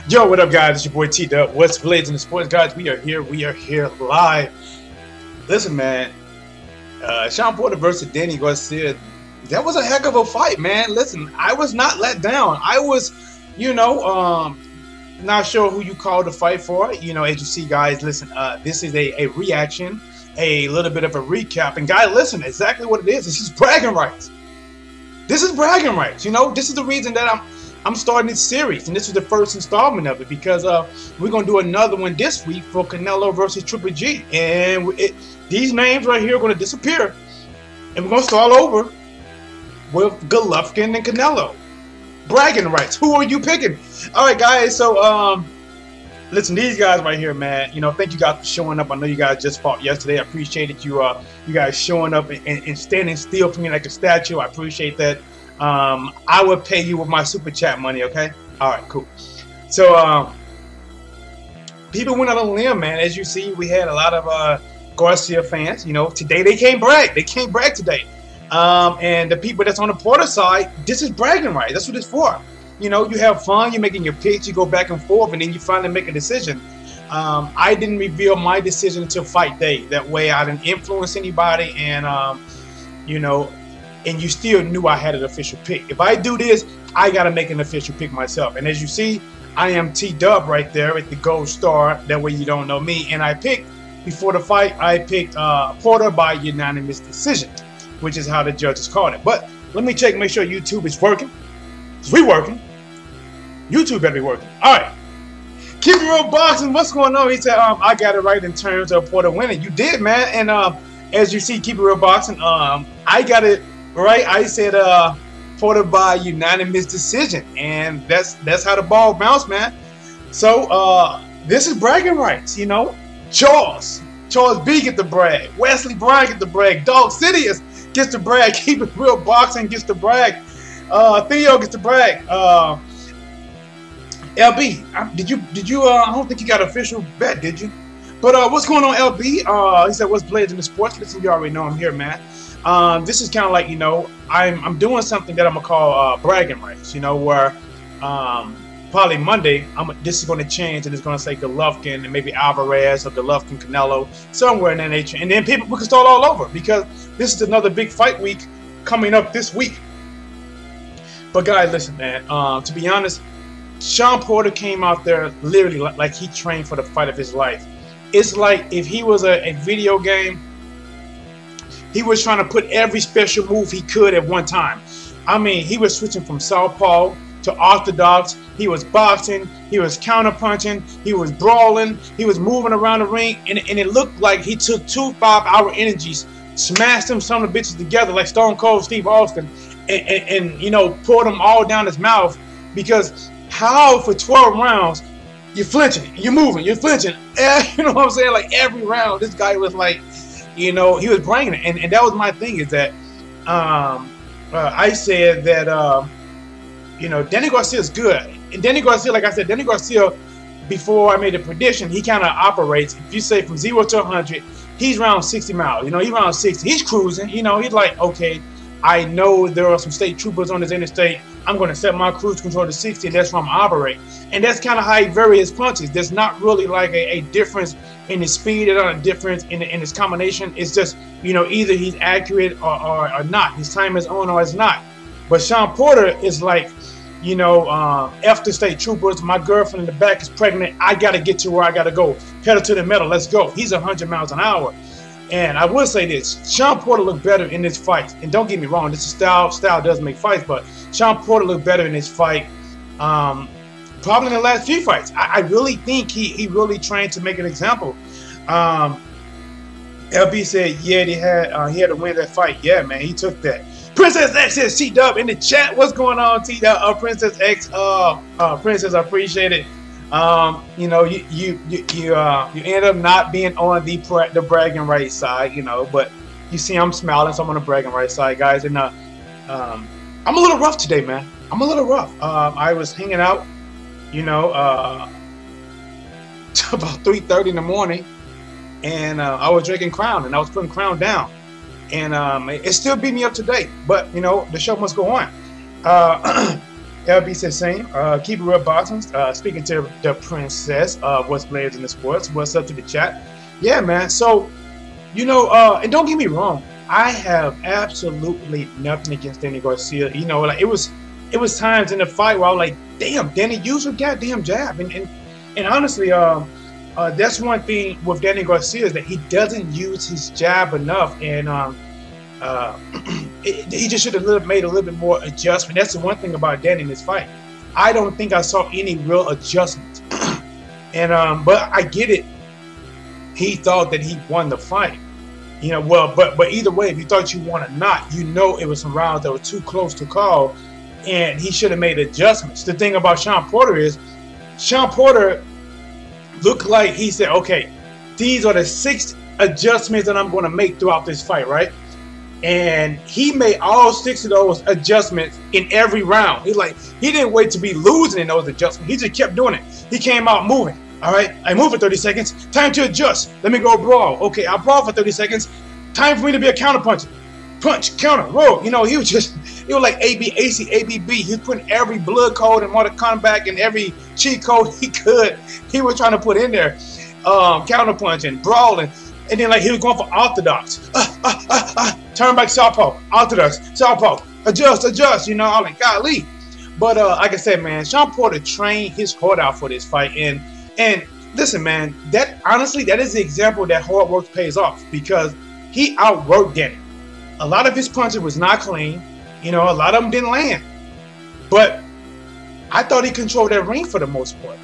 Yo, what up, guys? It's your boy T-Dub. What's Blades in the Sports, guys? We are here live. Listen, man, Shawn Porter versus Danny Garcia, that was a heck of a fight, man. Listen, I was not let down. I was, not sure who you called the fight for. You know, as you see, guys, listen, this is a reaction, a little bit of a recap. And, guys, listen, exactly what it is. This is bragging rights. This is bragging rights. You know, this is the reason that I'm starting this series, and this is the first installment of it because we're gonna do another one this week for Canelo versus Triple G, and these names right here are gonna disappear, and we're gonna start over with Golovkin and Canelo. Bragging rights. Who are you picking? All right, guys. So listen, these guys right here, man. You know, thank you guys for showing up. I know you guys just fought yesterday. I appreciated you guys showing up and standing still for me like a statue. I appreciate that. I would pay you with my super chat money, okay? All right, cool. So, people went out on a limb, man. As you see, we had a lot of Garcia fans. You know, today they can't brag. They can't brag today. And the people that's on the Porter side, this is bragging rights. That's what it's for. You know, you have fun. You're making your picks. You go back and forth, and then you finally make a decision. I didn't reveal my decision until fight day. That way, I didn't influence anybody, and you know. And you still knew I had an official pick. If I do this, I got to make an official pick myself. And as you see, I am T-Dub right there at the gold star. That way you don't know me. And I picked, before the fight, I picked Porter by unanimous decision, which is how the judges called it. But let me check, make sure YouTube is working. It's working. YouTube better be working. All right. Keep it real boxing. What's going on? He said, I got it right in terms of Porter winning. You did, man. And as you see, keep it real boxing. I got it right. I said Porter by unanimous decision, and that's how the ball bounced, man. So this is bragging rights, you know. Charles B get the brag, Wesley Bryan get the brag, Dog Sidious gets the brag, Keep It Real Boxing gets the brag, Theo gets the brag, LB, did you I don't think you got an official bet, did you? But what's going on, LB? He said, what's Blades in the Sports? Listen, you already know I'm here, man. This is kind of like, you know, I'm doing something that I'm gonna call bragging rights, you know, where probably Monday this is going to change and it's going to say Golovkin and maybe Alvarez or Golovkin Canelo, somewhere in that nature, and then we can start all over because this is another big fight week coming up this week. But guys, listen, man, to be honest, Shawn Porter came out there literally like he trained for the fight of his life. It's like if he was a video game, he was trying to put every special move he could at one time. I mean, he was switching from southpaw to orthodox. He was boxing. He was counterpunching. He was brawling. He was moving around the ring. And it looked like he took 2 5-hour energies, smashed them some of the bitches together like Stone Cold Steve Austin, and you know, poured them all down his mouth. Because how for 12 rounds, you're flinching, you're moving, you're flinching. You know what I'm saying? Like every round, this guy was like, you know, he was bringing it, and that was my thing. Is that I said that you know, Danny Garcia is good. And Danny Garcia, like I said, Danny Garcia, before I made a prediction, he kind of operates. If you say from 0 to 100, he's around 60 miles. You know, he's around 60. He's cruising. You know, he's like, okay, I know there are some state troopers on this interstate. I'm going to set my cruise control to 60, and that's where I'm operating. And that's kind of how he varies his punches. There's not really like a difference in his speed. There's not a difference in his combination. It's just, you know, either he's accurate or not. His time is on or it's not. But Shawn Porter is like, you know, F the state troopers. My girlfriend in the back is pregnant. I got to get to where I got to go. Pedal to the metal. Let's go. He's 100 miles an hour. And I will say this, Shawn Porter looked better in this fight. And don't get me wrong, this is style. Style does make fights, but Shawn Porter looked better in this fight probably in the last few fights. I really think he really trained to make an example. LB said, yeah, he had to win that fight. Yeah, man, he took that. Princess X says T-Dub in the chat. What's going on, T-Dub? Princess X, Princess, I appreciate it. You know, you end up not being on the bragging rights side, you know, but you see I'm smiling, so I'm on the bragging rights side, guys. And I'm a little rough today, man. I'm a little rough. I was hanging out, you know, till about 3:30 in the morning, and I was drinking Crown, and I was putting Crown down. And it still beat me up today, but you know, the show must go on. LB says same. Keep it real, Boston's. Speaking to the princess of what's players in the sports. What's up to the chat? Yeah, man. So, you know, and don't get me wrong, I have absolutely nothing against Danny Garcia. You know, like it was times in the fight where I was like, damn, Danny, use your goddamn jab. And honestly, that's one thing with Danny Garcia is that he doesn't use his jab enough, and he just should have made a little bit more adjustment. That's the one thing about Danny in this fight. I don't think I saw any real adjustments. And but I get it. He thought that he won the fight. You know, well, but either way, if you thought you won or not, you know it was some rounds that were too close to call, and he should have made adjustments. The thing about Shawn Porter is, Shawn Porter looked like he said, okay, these are the 6 adjustments that I'm going to make throughout this fight, right? And he made all 6 of those adjustments in every round. He didn't wait to be losing in those adjustments. He just kept doing it. He came out moving. All right, I move for 30 seconds. Time to adjust. Let me go brawl. Okay, I'll brawl for 30 seconds. Time for me to be a counter puncher. Punch, counter, roll. You know, it was like AC, ABB. He was putting every blood code and Mortal Kombat and every cheat code he could. He was trying to put in there, counter punching, brawling, and then like he was going for orthodox. Turn back southpaw, orthodox, southpaw, adjust. You know, I'm like, golly. But like I said, man, Shawn Porter trained his heart out for this fight, and listen, man, that honestly, that is the example that hard work pays off, because he outworked Danny. A lot of his punches was not clean. You know, a lot of them didn't land. But I thought he controlled that ring for the most part.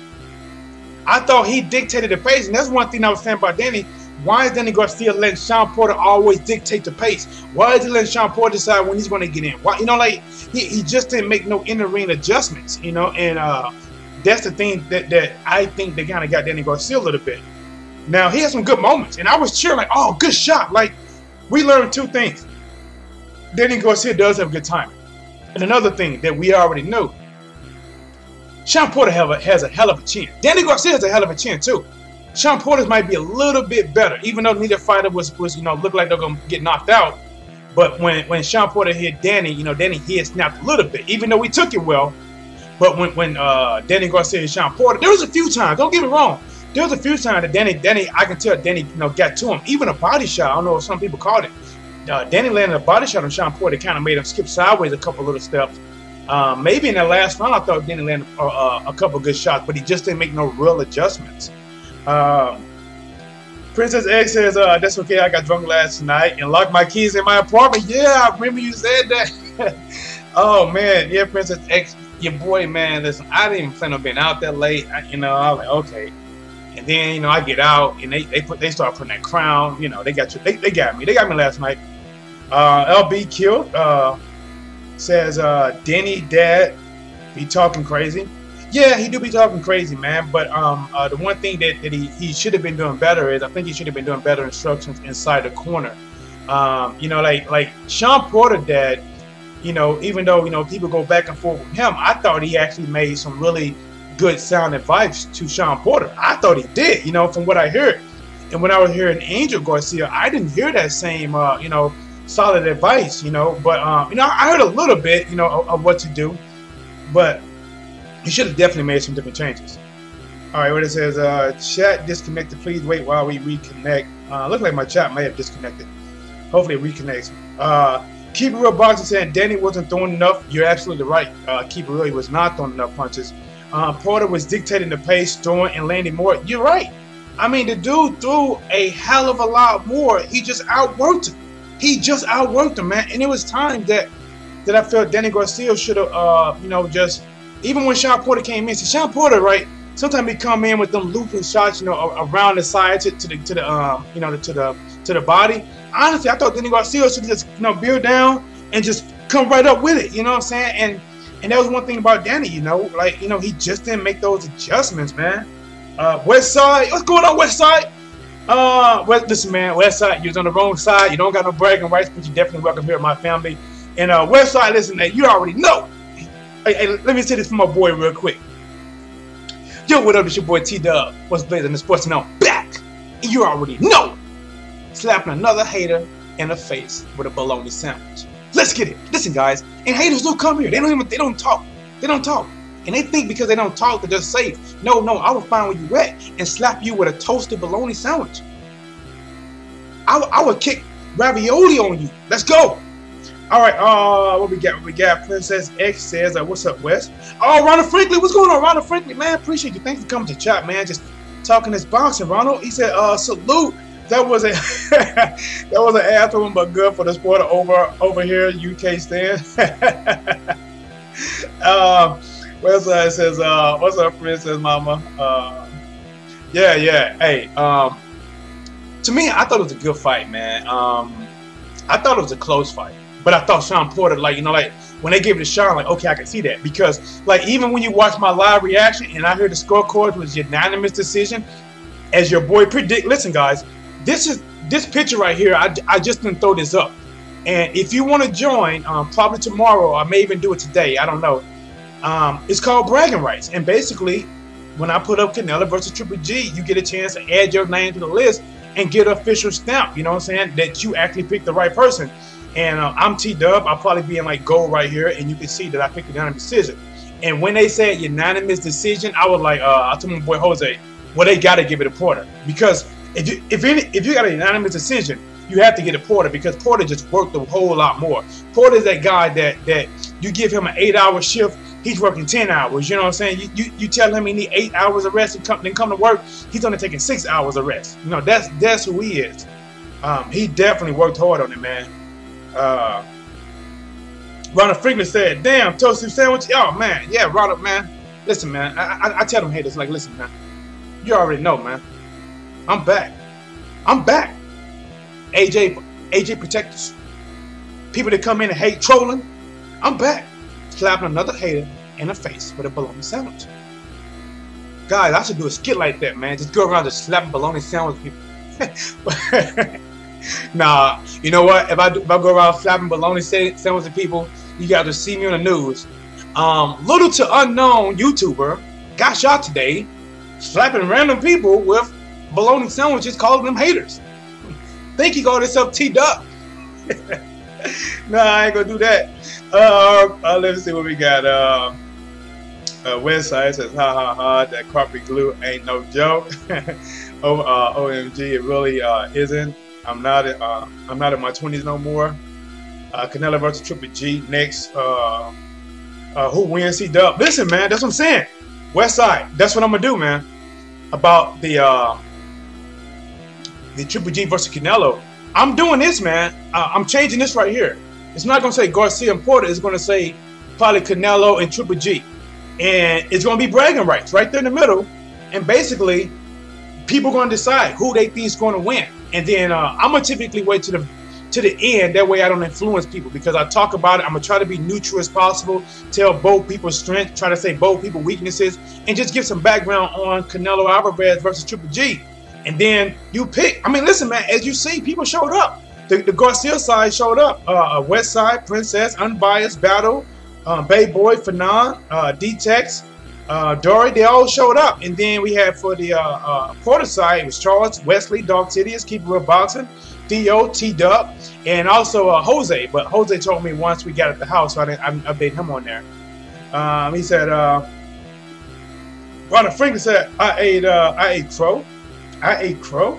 I thought he dictated the pace, and that's one thing I was saying about Danny. Why is Danny Garcia letting Shawn Porter always dictate the pace? Why is he letting Shawn Porter decide when he's going to get in? Why, you know, like he just didn't make no in-the-ring adjustments, you know, and that's the thing that I think they kind of got Danny Garcia a little bit. Now, he had some good moments, and I was cheering like, oh, good shot. Like, we learned 2 things. Danny Garcia does have good timing. And another thing that we already knew, Shawn Porter has a hell of a chin. Danny Garcia has a hell of a chin, too. Shawn Porter's might be a little bit better, even though neither fighter was you know, looked like they're going to get knocked out. But when Shawn Porter hit Danny, you know, Danny head snapped a little bit, even though we took it well. But when Danny Garcia and Shawn Porter, there was a few times, don't get me wrong, there was a few times that Danny, I can tell Danny, you know, got to him. Even a body shot, I don't know if some people called it. Danny landed a body shot on Shawn Porter, kind of made him skip sideways a couple little steps. Maybe in that last round, I thought Danny landed a couple good shots, but he just didn't make no real adjustments. Princess Egg says, that's okay, I got drunk last night and locked my keys in my apartment. Yeah, I remember you said that. Oh, man, yeah, Princess X, your boy, man, listen, I didn't even plan on being out that late. You know, I was like, okay. And then, you know, I get out and they start putting that crown. You know, they got me. They got me last night. LB killed. Says Danny dad be talking crazy. Yeah, he do be talking crazy, man. But the one thing that he should have been doing better is, I think he should have been doing better instructions inside the corner. You know, like Shawn Porter dad. You know, even though, you know, people go back and forth with him, I thought he actually made some really good sound advice to Shawn Porter. I thought he did, you know, from what I heard. And when I was hearing Angel Garcia, I didn't hear that same, you know, solid advice, you know. But, you know, I heard a little bit, you know, of what to do. But he should have definitely made some different changes. All right, what it says, chat disconnected. Please wait while we reconnect. Looks like my chat may have disconnected. Hopefully it reconnects. Keep it real, boxing saying Danny wasn't throwing enough. You're absolutely right. Keep it real, he was not throwing enough punches. Porter was dictating the pace, throwing and landing more. You're right. I mean, the dude threw a hell of a lot more. He just outworked him. He just outworked him, man. And it was times that I felt Danny Garcia should have, you know, just, even when Shawn Porter came in. See, Shawn Porter, right? Sometimes he come in with them looping shots, you know, around the side to the body. Honestly, I thought Danny Garcia should just, you know, build down and just come right up with it. You know what I'm saying? And that was one thing about Danny, you know, like, you know, he just didn't make those adjustments, man. West Side, what's going on, West Side? Listen, man, West Side, you're on the wrong side. You don't got no bragging rights, but you're definitely welcome here at my family. And West Side, listen, man, you already know. Hey, let me say this for my boy real quick. Yo, what up? It's your boy T-Dub. What's blazing the sports, and I'm back. And you already know. Slapping another hater in the face with a bologna sandwich. Let's get it. Listen, guys, and haters don't come here. They don't talk. They don't talk. And they think because they don't talk, they're just safe. No, I will find where you at and slap you with a toasted bologna sandwich. I would kick ravioli on you. Let's go. All right, what we got? Princess X says, what's up, Wes? Oh, Ronald Franklin, what's going on, Ronald Franklin? Man, appreciate you. Thanks for coming to chat, man. Just talking this boxing, Ronald. He said, salute. That was a that was an ass one, but good for the sport over here, UK stand. Westside says, what's up, Princess Mama? Yeah. Hey, to me, I thought it was a good fight, man. I thought it was a close fight. But I thought Shawn Porter, like, when they gave it to Shawn, like, okay, I can see that. Because, like, even when you watch my live reaction and I heard the scorecard was unanimous decision, as your boy predict, listen, guys, this picture right here, I just didn't throw this up. And if you want to join, probably tomorrow, I may even do it today, I don't know. It's called Bragging Rights. And basically, when I put up Canelo versus Triple G, you get a chance to add your name to the list and get an official stamp, you know what I'm saying, that you actually picked the right person. And I'm T-Dub. I'll probably be in like gold right here, and you can see that I picked a unanimous decision. And when they said unanimous decision, I was like, I told my boy Jose, well, they got to give it to Porter, because if you got a unanimous decision, you have to get a Porter, because Porter just worked a whole lot more. Porter's that guy that you give him an 8-hour shift, he's working 10 hours. You know what I'm saying? You tell him he need 8 hours of rest and come to work, he's only taking 6 hours of rest. You know, that's who he is. He definitely worked hard on it, man. Ronald Franklin said, damn, toasted sandwich. Oh, man. Yeah, Ronald, man. Listen, man. I tell them haters, like, listen, man. You already know, man. I'm back. AJ protectors. People that come in and hate trolling. I'm back. Slapping another hater in the face with a bologna sandwich. Guys, I should do a skit like that, man. Just go around just slapping bologna sandwich people. Nah, you know what? If I go around slapping bologna sandwich to people, you got to see me on the news. Little to unknown YouTuber got shot today, slapping random people with bologna sandwiches, calling them haters. Think he called himself T-Duck. Nah, I ain't gonna do that. Let's see what we got. Westside says, ha, that carpet glue ain't no joke. OMG, it really isn't. I'm not in my 20s no more. Canelo versus Triple G next. Who wins? T-Dub. Listen, man, that's what I'm saying. Westside, that's what I'm gonna do, man. About the Triple G versus Canelo. I'm doing this, man. I'm changing this right here. It's not gonna say Garcia and Porter. It's gonna say probably Canelo and Triple G, and it's gonna be bragging rights right there in the middle. And basically, people are gonna decide who they think is gonna win. And then I'm gonna typically wait to the end. That way I don't influence people, because I talk about it. I'm gonna try to be neutral as possible, tell both people's strengths, try to say both people's weaknesses, and just give some background on Canelo Alvarez versus Triple G. And then you pick. I mean, listen, man. As you see, people showed up. The Garcia side showed up. West Side, Princess, Unbiased, Battle, Bay Boy, Fanon, D-Tex, Dory, they all showed up. And then we had for the Porter side, it was Charles, Wesley, Dog Tidius, Keep It Real Boxing, Theo, T-Dub, and also Jose. But Jose told me once we got at the house, so I didn't update him on there. He said, Ronald Franklin said, I ate crow.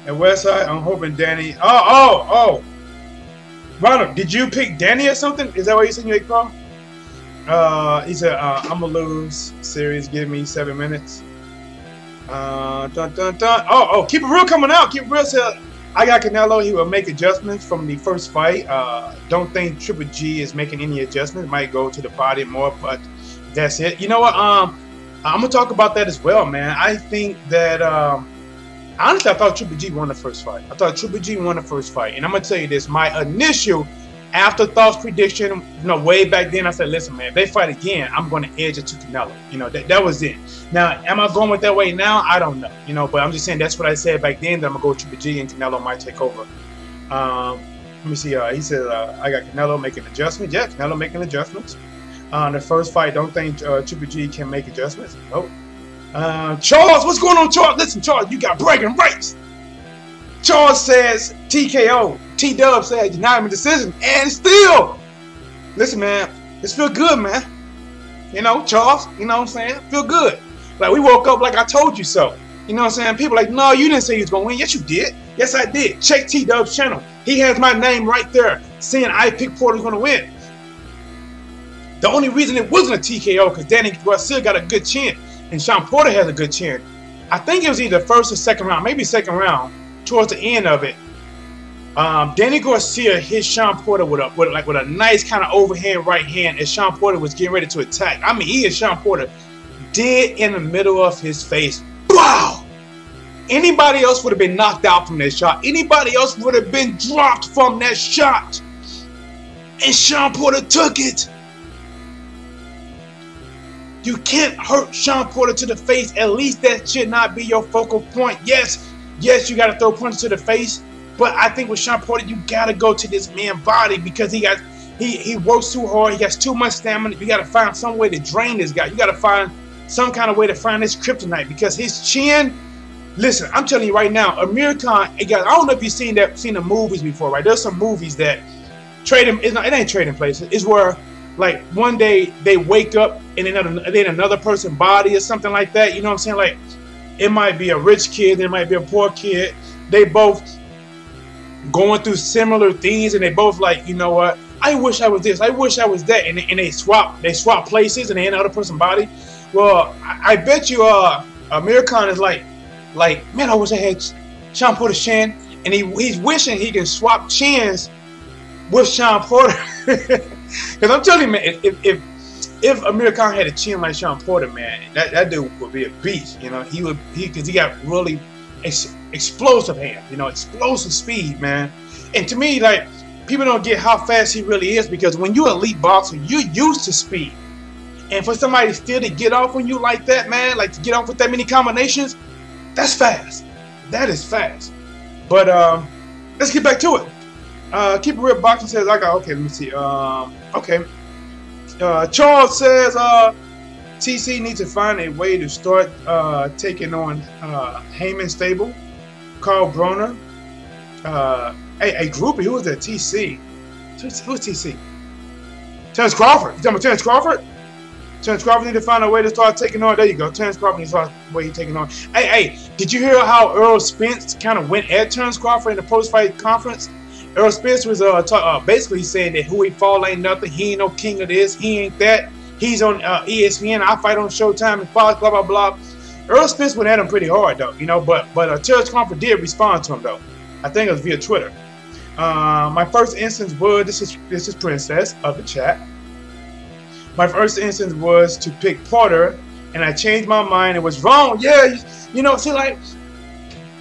And Westside, I'm hoping Danny. Oh. Ronald, did you pick Danny or something? Is that why you said you ate crow? He said, I'm gonna lose series, give me 7 minutes. Oh, Keep It Real coming out. Keep It Real said, I got Canelo. He will make adjustments from the first fight. Don't think Triple G is making any adjustments. Might go to the body more, but that's it. You know what? I'm gonna talk about that as well, man. I think that honestly, I thought Triple G won the first fight. And I'm gonna tell you this: my initial afterthoughts prediction, way back then, I said, listen, man, if they fight again, I'm gonna edge it to Canelo. That was it. Now, am I going with that way now? I don't know. But I'm just saying that's what I said back then. That I'm gonna go with Triple G and Canelo might take over. Let me see. He said, I got Canelo making adjustments. Yeah, Canelo making adjustments. The first fight, don't think Triple G can make adjustments. Nope. Charles, what's going on, Charles? Listen, Charles, you got bragging rights. Charles says TKO. T-Dub said unanimous decision. And still, listen, man, This feel good, man. You know, Charles, you know what I'm saying? Feel good. Like, we woke up like I told you so. You know what I'm saying? People like, no, you didn't say he was going to win. Yes, you did. Yes, I did. Check T-Dub's channel. He has my name right there saying I picked Porter's going to win. The only reason it wasn't a TKO because Danny Garcia got a good chin and Shawn Porter has a good chin. I think it was either first or second round, maybe second round, towards the end of it. Danny Garcia hit Shawn Porter with a nice kind of overhand right hand as Shawn Porter was getting ready to attack. I mean, he hit Shawn Porter dead in the middle of his face. Wow! Anybody else would have been knocked out from that shot. Anybody else would have been dropped from that shot. And Shawn Porter took it. You can't hurt Shawn Porter to the face. At least that should not be your focal point. Yes, you got to throw punches to the face. But I think with Shawn Porter, you gotta go to this man's body because he works too hard. He has too much stamina. You gotta find some way to drain this guy. You gotta find some kind of way to find this kryptonite because his chin. Listen, I'm telling you right now, Amir Khan. Hey guys, I don't know if you've seen the movies before, right? There's some movies that it ain't trading places. It's where like one day they wake up in another person's body or something like that. You know what I'm saying? Like it might be a rich kid, it might be a poor kid. They both going through similar things and they both like, you know what, I wish I was this, I wish I was that, and they swap places and they in another person's body. Well, I bet you Amir Khan is like, man, I wish I had Shawn Porter's chin, and he's wishing he can swap chins with Shawn Porter. Because I'm telling you, man, if Amir Khan had a chin like Shawn Porter, man, that dude would be a beast. You know, because he got really explosive hands, you know, explosive speed, man. And to me, like, people don't get how fast he really is because when you're an elite boxer, you're used to speed. And for somebody still to get off on you like that, man, like to get off with that many combinations, that's fast. That is fast. But let's get back to it. Keep it real. Boxing says I got okay. Let me see. Okay. Charles says TC needs to find a way to start taking on Heyman stable. Carl Broner. A groupie. Who was that? TC. Who's TC? Terrence Crawford. You talking about Terrence Crawford? Terrence Crawford need to find a way to start taking on. There you go. Terrence Crawford needs to find a way he's taking on. Hey, did you hear how Earl Spence kind of went at Terrence Crawford in the post-fight conference? Earl Spence was basically saying that who he fall ain't nothing. He ain't no king of this. He ain't that. He's on ESPN. I fight on Showtime and Fox. Blah blah blah. Earl Spence went at him pretty hard though, you know. But Terrence Crawford did respond to him though. I think it was via Twitter. My first instance was this is Princess of the chat. My first instance was to pick Porter, and I changed my mind. It was wrong. Yeah, you know. See, like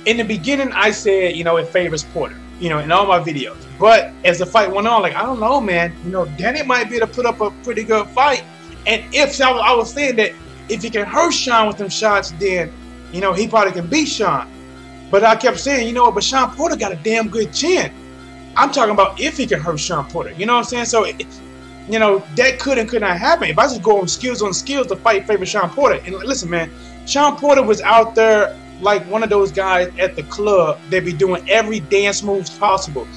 in the beginning, I said, you know, it favors Porter, you know, in all my videos. But as the fight went on, like I don't know, man. You know, Danny might be able to put up a pretty good fight. And if I was saying that if he can hurt Shawn with them shots, then you know he probably can beat Shawn. But I kept saying, you know what? But Shawn Porter got a damn good chin. I'm talking about if he can hurt Shawn Porter. You know what I'm saying? So. You know, that could not happen. If I just go on skills, the fight favor Shawn Porter. And listen, man, Shawn Porter was out there like one of those guys at the club that be doing every dance moves possible.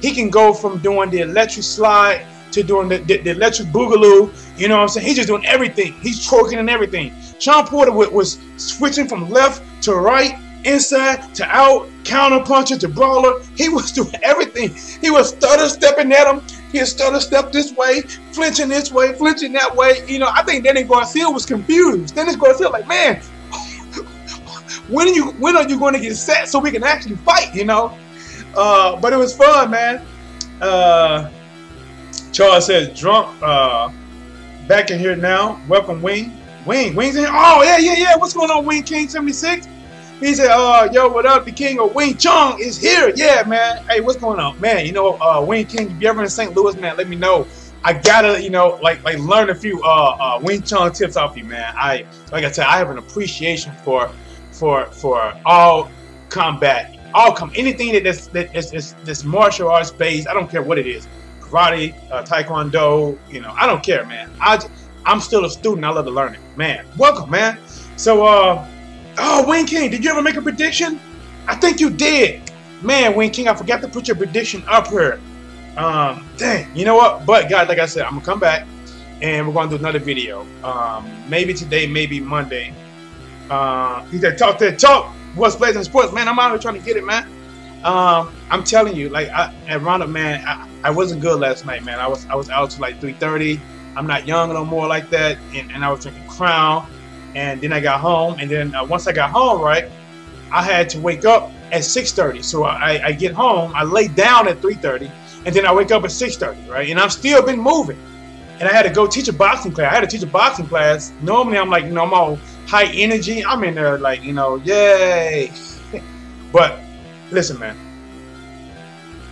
He can go from doing the electric slide to doing the electric boogaloo. You know what I'm saying? He's just doing everything. He's twerking and everything. Shawn Porter was switching from left to right, inside to out, counter puncher to brawler. He was doing everything. He was stutter stepping at him. He stutter step this way, flinching this way, flinching that way. You know, I think Danny Garcia was confused. Danny Garcia like, man, when are you going to get set so we can actually fight? You know, but it was fun, man. Charles says drunk. Back in here now. Welcome, Wing. Wing's in here. Oh yeah. What's going on, Wing King 76? He said, yo, what up? The king of Wing Chun is here. Yeah, man. Hey, what's going on? Man, you know, Wing King, if you're ever in St. Louis, man, let me know. I gotta, you know, like learn a few Wing Chun tips off you, man. Like I said, I have an appreciation for all combat, anything that's martial arts based. I don't care what it is. Karate, Taekwondo, you know, I don't care, man. I'm still a student. I love to learn it. Man, welcome, man. So, oh, Wing King, did you ever make a prediction? I think you did. Man, Wing King, I forgot to put your prediction up here. Dang, you know what? But, guys, like I said, I'm going to come back. and we're gonna do another video. Maybe today, maybe Monday. He said, talk. What's Blazing Sports, man? I'm out here trying to get it, man. I'm telling you, like at Roundup, man, I wasn't good last night, man. I was out till like 3:30. I'm not young no more like that, and I was drinking Crown, and then I got home, and then once I got home, right, I had to wake up at 6:30. So I get home, I lay down at 3:30, and then I wake up at 6:30, right, and I've still been moving, and I had to go teach a boxing class. I had to teach a boxing class. Normally, I'm like, I'm all high energy. I'm in there like, yay. But listen, man,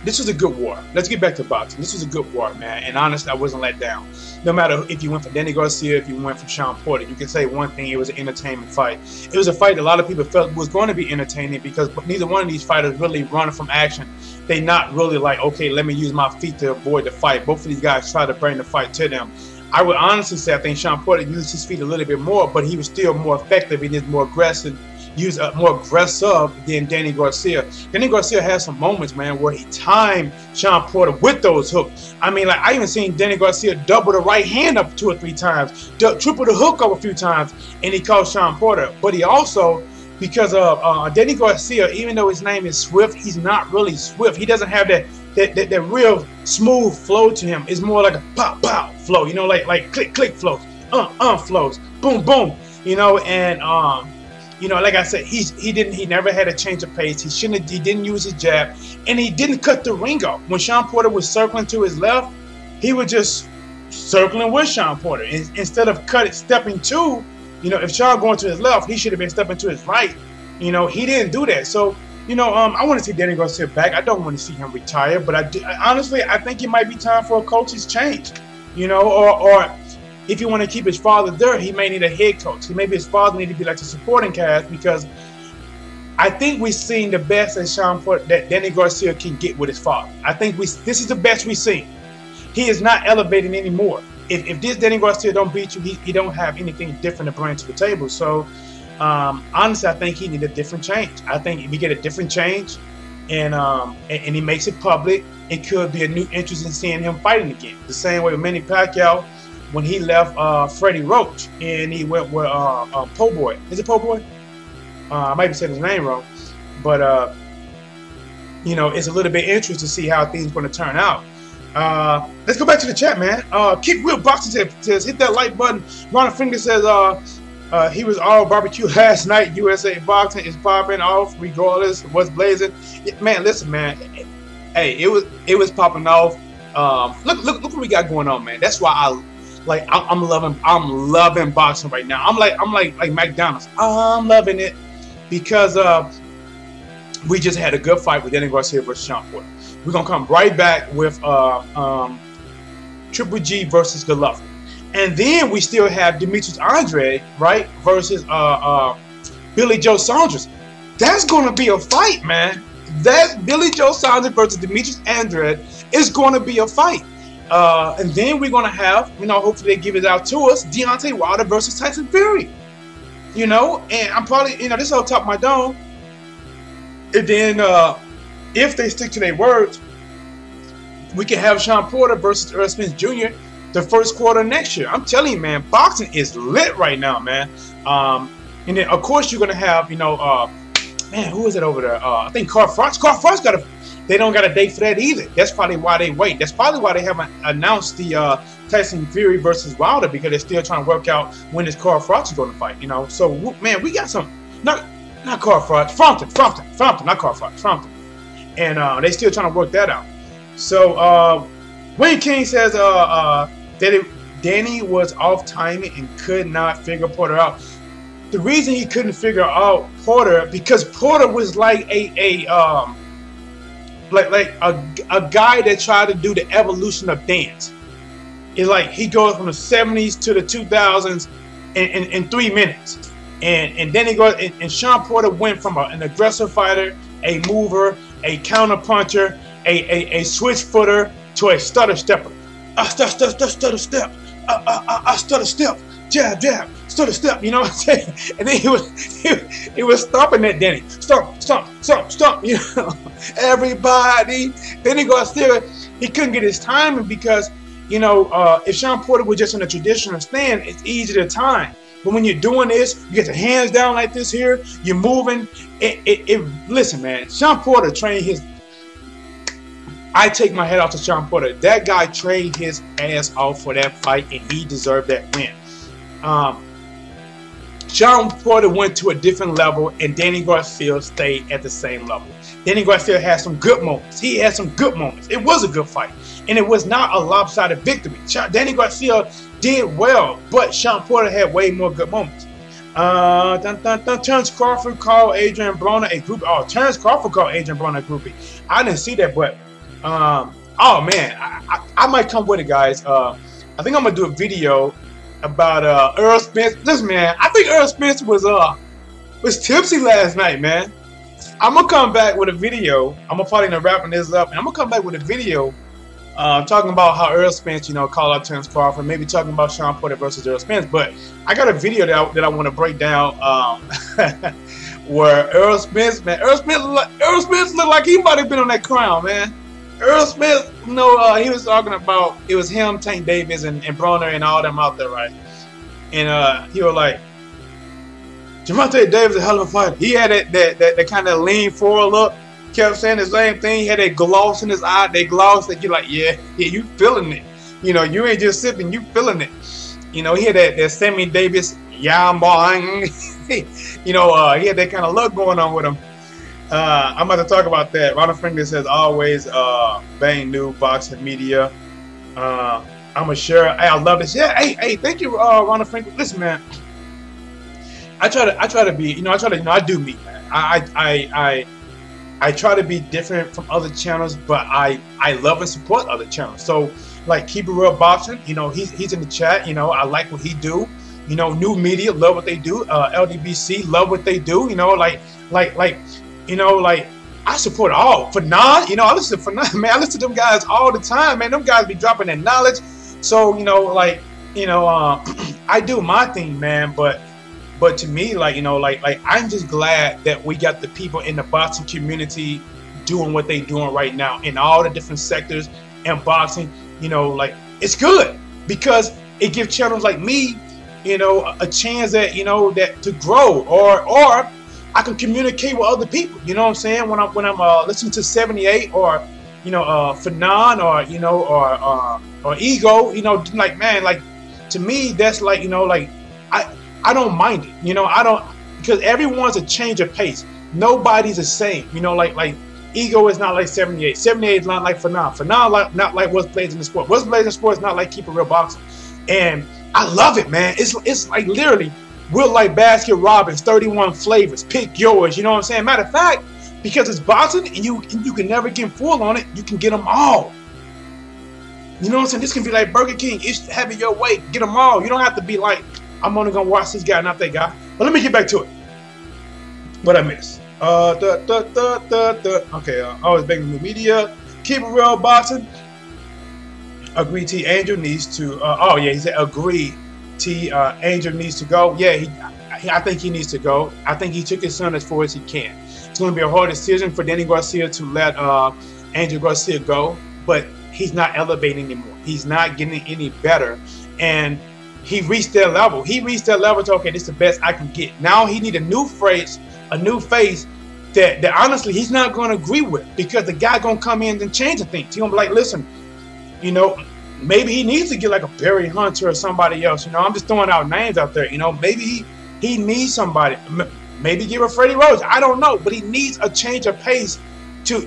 this was a good war. Let's get back to boxing. This was a good war, man. And honestly, I wasn't let down. No matter if you went for Danny Garcia, if you went for Shawn Porter, you can say one thing, it was an entertainment fight. It was a fight that a lot of people felt was going to be entertaining because neither one of these fighters really running from action. They not really like, okay, let me use my feet to avoid the fight. Both of these guys try to bring the fight to them. I would honestly say I think Shawn Porter used his feet a little bit more, but he was still more effective. He did more aggressive. Used more aggressive than Danny Garcia. Danny Garcia had some moments, man, where he timed Shawn Porter with those hooks. I mean, like I even seen Danny Garcia double the right hand up 2 or 3 times, triple the hook up a few times, and he caught Shawn Porter. But he also, because of Danny Garcia, even though his name is Swift, he's not really swift. He doesn't have that real smooth flow to him. It's more like a pop pop flow, like click click flows, flows, boom boom, and like I said, he never had a change of pace. He didn't use his jab, and he didn't cut the ring off. When Shawn Porter was circling to his left, he was just circling with Shawn Porter. Instead of stepping to, if Shawn going to his left, he should have been stepping to his right. He didn't do that. So, I want to see Danny Garcia back. I don't want to see him retire, but honestly, I think it might be time for a coach's change, or if you want to keep his father there, he may need a head coach. Maybe his father need to be like a supporting cast, because I think we've seen the best that Danny Garcia can get with his father. I think this is the best we've seen. He is not elevating anymore. If this Danny Garcia don't beat you, he don't have anything different to bring to the table. So honestly, I think he need a different change. I think if you get a different change and he makes it public, it could be a new interest in seeing him fighting again. The same way with Manny Pacquiao, when he left Freddie Roach and he went with Po' Boy. Is it Po' Boy? I might be saying his name wrong, but it's a little bit interesting to see how things going to turn out. Let's go back to the chat, man. Kick Will Boxing says hit that like button. Ronald Finger says he was all barbecue last night. USA Boxing is popping off regardless of what's blazing. Man, listen, man. Hey, it was popping off. Look what we got going on, man. That's why I'm loving boxing right now. I'm like McDonald's. I'm loving it because we just had a good fight with Danny Garcia versus Shawn Porter. We're gonna come right back with Triple G versus Golovkin, and then we still have Demetrius Andrade, right, versus Billy Joe Saunders. That's gonna be a fight, man. That Billy Joe Saunders versus Demetrius Andrade is gonna be a fight. And then we're going to have, hopefully they give it out to us, Deontay Wilder versus Tyson Fury. And I'm probably, this is on top of my dome. And then if they stick to their words, we can have Shawn Porter versus Earl Smith Jr. the first quarter next year. I'm telling you, man, boxing is lit right now, man. And then, of course, you're going to have, man, who is it over there? I think Carl Frost. Carl Frost they don't got a date for that either. That's probably why they wait. That's probably why they haven't announced the Tyson Fury versus Wilder, because they're still trying to work out when this Carl Frost is going to fight. So man, we got some not Carl Frost, Frampton, not Carl Frost, Frampton, and they still trying to work that out. So Wayne King says Danny was off timing and could not figure Porter out. The reason he couldn't figure out Porter because Porter was like a guy that tried to do the evolution of dance. It's like he goes from the 70s to the 2000s in 3 minutes. And then he goes, and Shawn Porter went from an aggressive fighter, a mover, a counter puncher, a switch footer, to a stutter stepper. Stutter step. Stutter step. Jab, jab, stutter step, you know what I'm saying? And then he was stomping that Danny. Stomp, stomp, stomp, stomp, everybody. Then he goes still, he couldn't get his timing because if Shawn Porter was just in a traditional stand, it's easy to time. But when you're doing this, you get your hands down like this here, you're moving. Listen, man, Shawn Porter trained his. I take my head off to Shawn Porter. That guy trained his ass off for that fight, and he deserved that win. Shawn Porter went to a different level, and Danny Garcia stayed at the same level. Danny Garcia had some good moments. He had some good moments. It was a good fight, and it was not a lopsided victory. Danny Garcia did well, but Shawn Porter had way more good moments. Terrence Crawford called Adrian Broner a groupie. Oh, Terrence Crawford called Adrian Broner a groupie. I didn't see that, but oh man, I might come with it, guys. I think I'm gonna do a video about Earl Spence. Listen, man, I think Earl Spence was tipsy last night, man. I'm gonna come back with a video. I'm gonna probably wrapping this up, and I'm gonna come back with a video talking about how Earl Spence, called out Terrence Crawford, maybe talking about Shawn Porter versus Earl Spence. But I got a video that I want to break down where Earl Spence, man, Earl Spence looked like he might have been on that crown, man. Earl Spence, he was talking about it was him, Tank Davis, and Broner and all them out there, right? And he was like, Gervonta Davis is a hell of a fighter. He had that kind of lean forward look. Kept saying the same thing. He had that gloss in his eye. That gloss that you're like, yeah, you feeling it. You ain't just sipping, you feeling it. He had that Sammy Davis, yeah, boy. He had that kind of look going on with him. I'm about to talk about that. Ronald Franklin says, always bang new boxing media. I'm a sure. Hey, I love this. Yeah, hey, thank you, Ronald Franklin. Listen, man. I try to be, I do me, man. I try to be different from other channels, but I love and support other channels. So, like, Keep It Real Boxing, he's in the chat. I like what he do. New Media, love what they do. LDBC, love what they do. I support all. Fanon, I listen to Fanon, man. I listen to them guys all the time, man. Them guys be dropping their knowledge. So, I do my thing, man. But to me, I'm just glad that we got the people in the boxing community doing what they doing right now in all the different sectors and boxing. It's good because it gives channels like me, a chance that that to grow, or I can communicate with other people. You know what I'm saying? When I'm listening to 78 or Fanon or Ego, man, to me that's I don't mind it, I don't, because everyone's a change of pace. Nobody's the same, like Ego is not like 78. 78 is not like Fanon. Fanon not like What's Blazing the Sport. What's Blazing the Sport is not like Keep It Real Boxing. And I love it, man. It's like literally, we're like Baskin Robbins, 31 flavors. Pick yours, you know what I'm saying? Matter of fact, because it's boxing and you can never get full on it, you can get them all. You know what I'm saying? This can be like Burger King. It's have it your way. Get them all. You don't have to be like, I'm only gonna watch this guy, not that guy. But let me get back to it. What I missed? Okay. Always begging new media. Keep It Real Boxing. Agree. T. Angel needs to. Oh yeah, he said agree. T. Angel needs to go. Yeah, I think he needs to go. I think he took his son as far as he can. It's going to be a hard decision for Danny Garcia to let Angel Garcia go, but he's not elevating anymore. He's not getting any better, and he reached that level. He reached that level to, okay, this is the best I can get. Now he need a new face that honestly he's not going to agree with, because the guy going to come in and change the things. He's going to be like, listen, maybe he needs to get like a Barry Hunter or somebody else. I'm just throwing out names out there. Maybe he needs somebody. Maybe give a Freddie Rose. I don't know, but he needs a change of pace to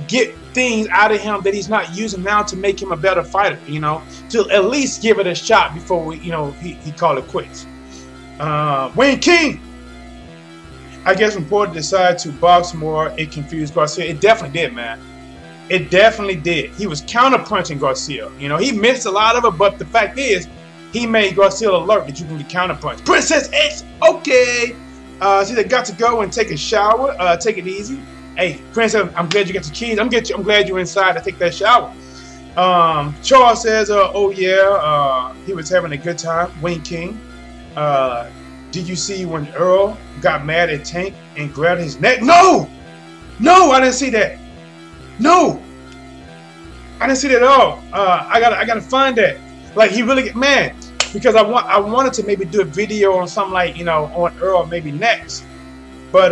get things out of him that he's not using now to make him a better fighter. To at least give it a shot before we, he called it quits. Wayne King. I guess when Porter decided to box more, it confused Garcia. It definitely did, man. It definitely did. He was counter-punching Garcia. He missed a lot of it, but the fact is, he made Garcia alert that you can get counter-punched. Princess X, okay. She said, got to go and take a shower. Take it easy. Hey, Princess, I'm glad you got the keys. I'm glad you're inside to take that shower. Charles says, oh yeah, he was having a good time. Wayne King. Did you see when Earl got mad at Tank and grabbed his neck? No! No, I didn't see that. No! I didn't see that at all. I gotta find that. Like he really man, because I wanted to maybe do a video on something like on Earl maybe next. But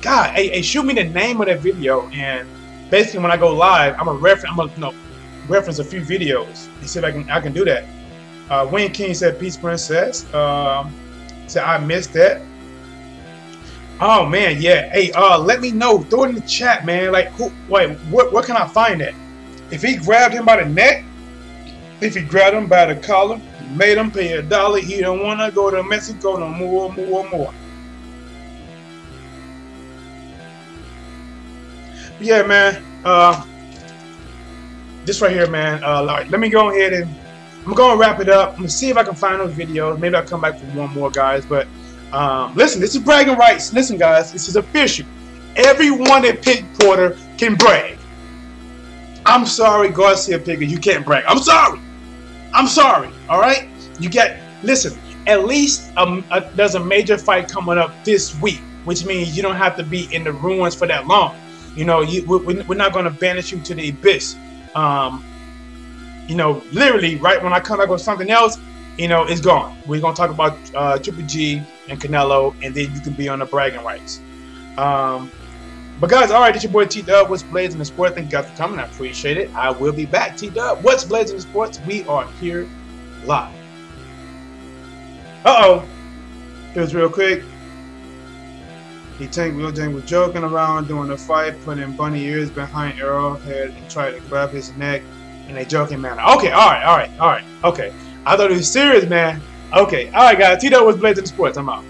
God, hey, shoot me the name of that video, and basically when I go live, I'm gonna reference a few videos and see if I can do that. Wayne King said peace princess. Said I missed that. Oh man, yeah. Hey, let me know. Throw it in the chat, man. Like, where can I find that? If he grabbed him by the neck, if he grabbed him by the collar, made him pay $1, he don't wanna go to Mexico no more. Yeah, man. This right here, man. Let me go ahead and I'm gonna wrap it up. I'm gonna see if I can find those videos. Maybe I'll come back for one more, guys. But listen, this is bragging rights. Listen, guys, this is official. Everyone that picked Porter can brag. I'm sorry, Garcia Picker, you can't brag. I'm sorry. All right, listen. At least there's a major fight coming up this week, which means you don't have to be in the ruins for that long. We're not gonna banish you to the abyss. Literally, right when I come back with something else, it's gone. We're gonna talk about Triple G and Canelo, and then you can be on the bragging rights. But guys, all right, it's your boy T-Dub. What's Blazing in the Sports? Thank you guys for coming. I appreciate it. I will be back. T-Dub, what's Blazing in the Sports? We are here live. It was real quick. Will Jang was joking around during the fight, putting bunny ears behind Arrowhead and tried to grab his neck in a joking manner. Okay, all right. Okay. I thought it was serious, man. Okay, all right, guys. T-Dub was Blazing in the Sports. I'm out.